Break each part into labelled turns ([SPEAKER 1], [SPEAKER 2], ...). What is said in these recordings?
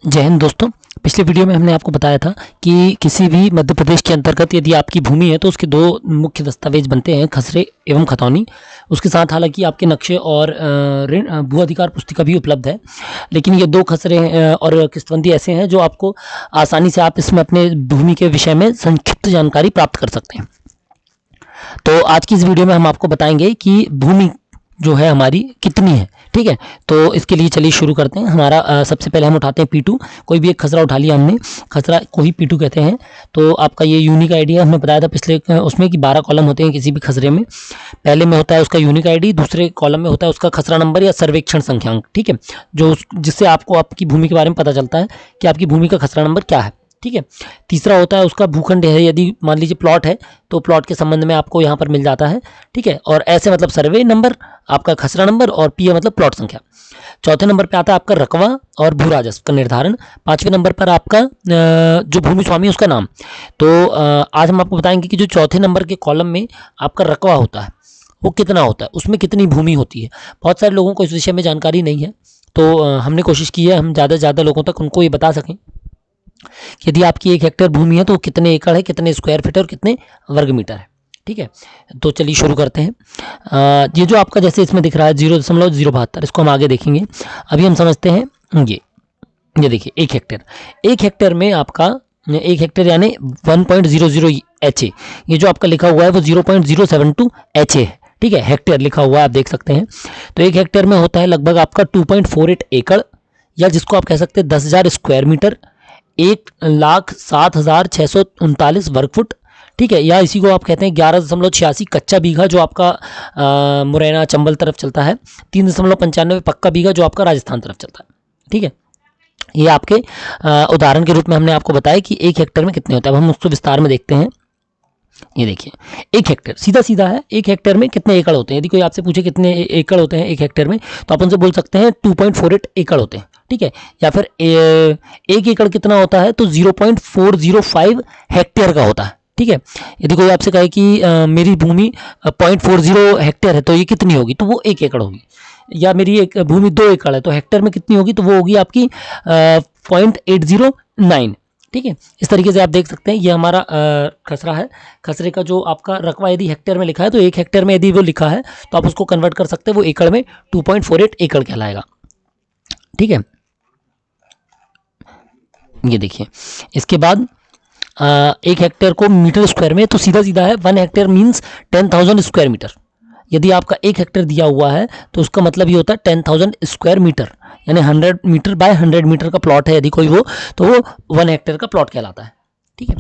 [SPEAKER 1] जय हिंद दोस्तों। पिछले वीडियो में हमने आपको बताया था कि किसी भी मध्य प्रदेश के अंतर्गत यदि आपकी भूमि है तो उसके दो मुख्य दस्तावेज बनते हैं, खसरे एवं खतौनी। उसके साथ हालांकि आपके नक्शे और ऋण भू अधिकार पुस्तिका भी उपलब्ध है, लेकिन ये दो खसरे और किस्तबंदी ऐसे हैं जो आपको आसानी से आप इसमें अपने भूमि के विषय में संक्षिप्त जानकारी प्राप्त कर सकते हैं। तो आज की इस वीडियो में हम आपको बताएंगे कि भूमि जो है हमारी कितनी है। ठीक है, तो इसके लिए चलिए शुरू करते हैं। हमारा सबसे पहले हम उठाते हैं P2। कोई भी एक खसरा उठा लिया हमने, खसरा को ही P2 कहते हैं। तो आपका ये यूनिक आईडी है, हमने बताया था पिछले उसमें कि 12 कॉलम होते हैं किसी भी खसरे में। पहले में होता है उसका यूनिक आईडी, दूसरे कॉलम में होता है उसका खसरा नंबर या सर्वेक्षण संख्यांक। ठीक है, जो जिससे आपको आपकी भूमि के बारे में पता चलता है कि आपकी भूमि का खसरा नंबर क्या है। ठीक है, तीसरा होता है उसका भूखंड है, यदि मान लीजिए प्लॉट है तो प्लॉट के संबंध में आपको यहाँ पर मिल जाता है। ठीक है, और ऐसे मतलब सर्वे नंबर, आपका खसरा नंबर, और पी है मतलब प्लॉट संख्या। चौथे नंबर पे आता है आपका रकबा और भू राजस्व का निर्धारण। पांचवें नंबर पर आपका जो भूमि स्वामी उसका नाम। तो आज हम आपको बताएंगे कि जो चौथे नंबर के कॉलम में आपका रकबा होता है वो कितना होता है, उसमें कितनी भूमि होती है। बहुत सारे लोगों को इस विषय में जानकारी नहीं है, तो हमने कोशिश की है हम ज़्यादा से ज़्यादा लोगों तक उनको ये बता सकें कि यदि आपकी 1 हेक्टेयर भूमि है तो कितने एकड़ है, कितने स्क्वायर फीट है और कितने वर्ग मीटर है। ठीक है, तो चलिए शुरू करते हैं। ये जो आपका जैसे इसमें दिख रहा है 0.072, इसको हम आगे देखेंगे। अभी हम समझते हैं ये देखिए 1 हेक्टेयर। 1 हेक्टेयर में आपका 1 हेक्टेयर यानी 1.00 HA, ये जो आपका लिखा हुआ है वो 0.072 HA है। ठीक है, हेक्टेयर लिखा हुआ है, आप देख सकते हैं। तो 1 हेक्टेयर में होता है लगभग आपका 2.48 एकड़, या जिसको आप कह सकते हैं 10,000 स्क्वायर मीटर, 1,07,639 वर्ग फुट। ठीक है, या इसी को आप कहते हैं 11.86 कच्चा बीघा जो आपका मुरैना चंबल तरफ चलता है, 3.95 पक्का बीघा जो आपका राजस्थान तरफ चलता है। ठीक है, ये आपके उदाहरण के रूप में हमने आपको बताया कि 1 हेक्टेयर में कितने होते हैं। अब हम उसको विस्तार में देखते हैं। ये देखिए 1 हेक्टेयर सीधा सीधा है, 1 हेक्टेयर में कितने एकड़ होते हैं। यदि कोई आपसे पूछे कितने एकड़ होते हैं 1 हेक्टेयर में, तो आप उनसे बोल सकते हैं 2.48 एकड़ होते हैं। ठीक है, या फिर 1 एकड़ कितना होता है तो 0.405 हेक्टेयर का होता है। ठीक है, यदि कोई आपसे कहे कि मेरी भूमि 0.40 हेक्टेयर है तो ये कितनी होगी, तो वो 1 एकड़ होगी। या मेरी एक भूमि 2 एकड़ है तो हेक्टेयर में कितनी होगी, तो वो होगी आपकी 0.809। ठीक है, इस तरीके से आप देख सकते हैं ये हमारा खसरा है। खसरे का जो आपका रकबा यदि हेक्टेयर में लिखा है तो 1 हेक्टेयर में यदि वो लिखा है तो आप उसको कन्वर्ट कर सकते हैं, वो एकड़ में 2.48 एकड़ कहलाएगा। ठीक है, ये देखिए इसके बाद 1 हेक्टेयर को मीटर स्क्वायर में, तो सीधा सीधा है 1 हेक्टेयर मीन्स 10,000 स्क्वायर मीटर। यदि आपका 1 हेक्टेयर दिया हुआ है तो उसका मतलब ये होता है 10,000 स्क्वायर मीटर, यानी 100 मीटर बाय 100 मीटर का प्लॉट है यदि कोई वो, तो वो 1 हेक्टेयर का प्लॉट कहलाता है। ठीक है,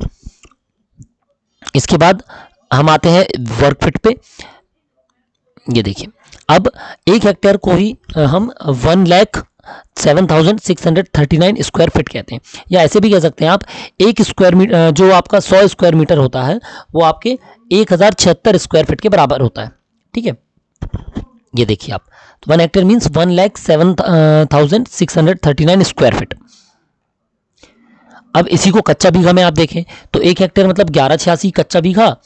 [SPEAKER 1] इसके बाद हम आते हैं वर्ग फीट पे। ये देखिए अब 1 हेक्टेयर को ही हम 1,07,639 स्क्वायर फीट कहते हैं, या ऐसे भी कह सकते हैं आप 1 स्क्वायर मीटर जो आपका 100 स्क्वायर मीटर होता है वो आपके 1,076 स्क्वायर फीट के बराबर होता है। ठीक है, ये देखिए आप, तो 1 हेक्टेयर मीन्स 1,07,639 स्क्वायर फीट। अब इसी को कच्चा बीघा में आप देखें तो 1 हेक्टेयर मतलब 1186 कच्चा बीघा,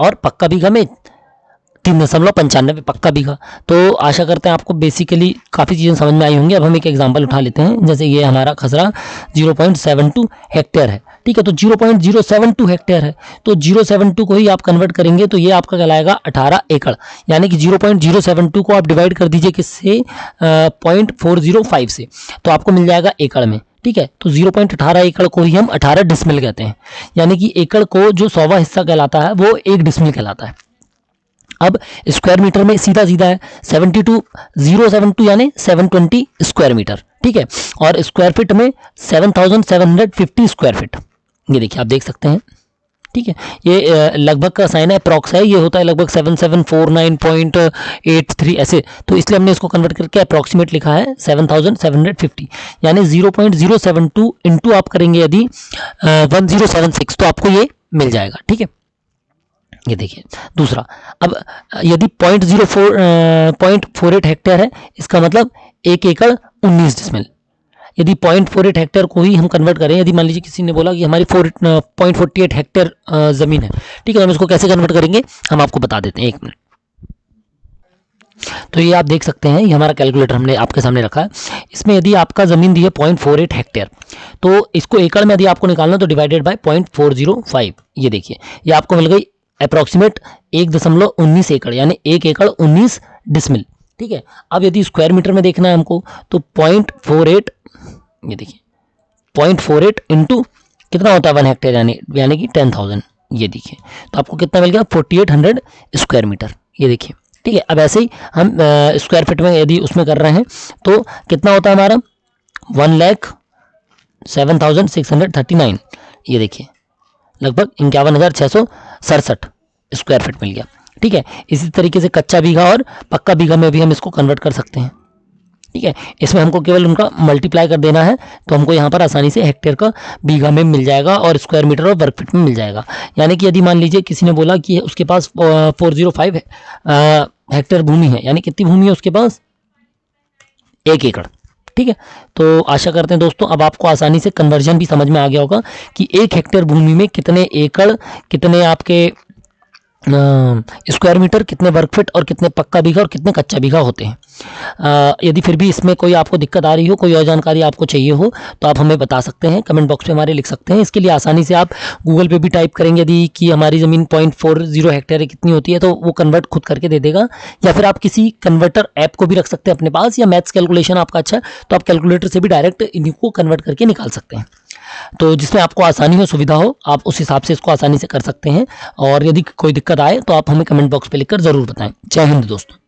[SPEAKER 1] और पक्का बीघा में 3.95 पक्का बीघा। तो आशा करते हैं आपको बेसिकली काफ़ी चीज़ें समझ में आई होंगी। अब हम एक एग्जांपल उठा लेते हैं, जैसे ये हमारा खसरा 0.72 हेक्टेयर है। ठीक है, तो 0.072 हेक्टेयर है, तो 072 को ही आप कन्वर्ट करेंगे तो ये आपका कहलाएगा 18 एकड़, यानी कि 0.072 को आप डिवाइड कर दीजिए किससे, 0.405 से, तो आपको मिल जाएगा एकड़ में। ठीक है, तो 0.18 एकड़ को ही हम 18 डिसमिल कहते हैं, यानी कि एकड़ को जो 100वां हिस्सा कहलाता है वो 1 डिसमिल कहलाता है। अब स्क्वायर मीटर में सीधा सीधा है 072 यानी 720 स्क्वायर मीटर। ठीक है, और स्क्वायर फीट में 7,750 स्क्वायर फीट। ये देखिए आप देख सकते हैं। ठीक है, ये लगभग का साइन है, अप्रॉक्स है, ये होता है लगभग 7749.83 ऐसे, तो इसलिए हमने इसको कन्वर्ट करके अप्रॉक्सीमेट लिखा है 7,750, यानी 0.072 इंटू आप करेंगे यदि 1076 तो आपको ये मिल जाएगा। ठीक है, ये देखिए दूसरा। अब यदि 0.48 हेक्टेयर है, इसका मतलब 1 एकड़ 19 डिसमिल। यदि 0.48 हेक्टेयर को ही हम कन्वर्ट करें, यदि मान लीजिए किसी ने बोला कि हमारी 0.48 हेक्टेयर ज़मीन है, ठीक है, हम इसको कैसे कन्वर्ट करेंगे हम आपको बता देते हैं, 1 मिनट। तो ये आप देख सकते हैं, ये हमारा कैलकुलेटर हमने आपके सामने रखा है। इसमें यदि आपका ज़मीन दी है 0.48 हेक्टेयर, तो इसको एकड़ में यदि आपको निकालना तो डिवाइडेड बाय 0.405, ये देखिए ये आपको मिल गई अप्रॉक्सीमेट 1.19 एकड़, यानी 1 एकड़ 19 डिसमिल। ठीक है, अब यदि स्क्वायर मीटर में देखना है हमको तो 0.48, ये देखिए 0.48 इंटू कितना होता है 1 हेक्टेयर, यानी कि 10,000। ये देखिए तो आपको कितना मिल गया 4800 स्क्वायर मीटर, ये देखिए। ठीक है, अब ऐसे ही हम स्क्वायर फीट में यदि उसमें कर रहे हैं तो कितना होता है हमारा 1,07,639, ये देखिए लगभग 51,667 स्क्वायर फीट मिल गया। ठीक है, इसी तरीके से कच्चा बीघा और पक्का बीघा में भी हम इसको कन्वर्ट कर सकते हैं। ठीक है, इसमें हमको केवल उनका मल्टीप्लाई कर देना है तो हमको यहाँ पर आसानी से हेक्टेयर का बीघा में मिल जाएगा और स्क्वायर मीटर और वर्ग फीट में मिल जाएगा। यानी कि यदि मान लीजिए किसी ने बोला कि उसके पास 405 हेक्टेयर भूमि है, यानी कितनी भूमि है उसके पास 1 एकड़। ठीक है, तो आशा करते हैं दोस्तों अब आपको आसानी से कन्वर्जन भी समझ में आ गया होगा कि 1 हेक्टेयर भूमि में कितने एकड़, कितने आपके स्क्वायर मीटर, कितने वर्ग फीट और कितने पक्का बीघा और कितने कच्चा बीघा होते हैं। यदि फिर भी इसमें कोई आपको दिक्कत आ रही हो, कोई और जानकारी आपको चाहिए हो तो आप हमें बता सकते हैं, कमेंट बॉक्स में हमारे लिख सकते हैं। इसके लिए आसानी से आप गूगल पे भी टाइप करेंगे यदि कि हमारी ज़मीन 0.40 हेक्टेयर कितनी होती है तो वो कन्वर्ट खुद करके दे देगा, या फिर आप किसी कन्वर्टर ऐप को भी रख सकते हैं अपने पास, या मैथ्स कैलकुलेशन आपका अच्छा है तो आप कैलकुलेटर से भी डायरेक्ट इनको कन्वर्ट करके निकाल सकते हैं। तो जिसमें आपको आसानी हो, सुविधा हो, आप उस हिसाब से इसको आसानी से कर सकते हैं। और यदि कोई दिक्कत आए तो आप हमें कमेंट बॉक्स पे लिखकर ज़रूर बताएं। जय हिंद दोस्तों।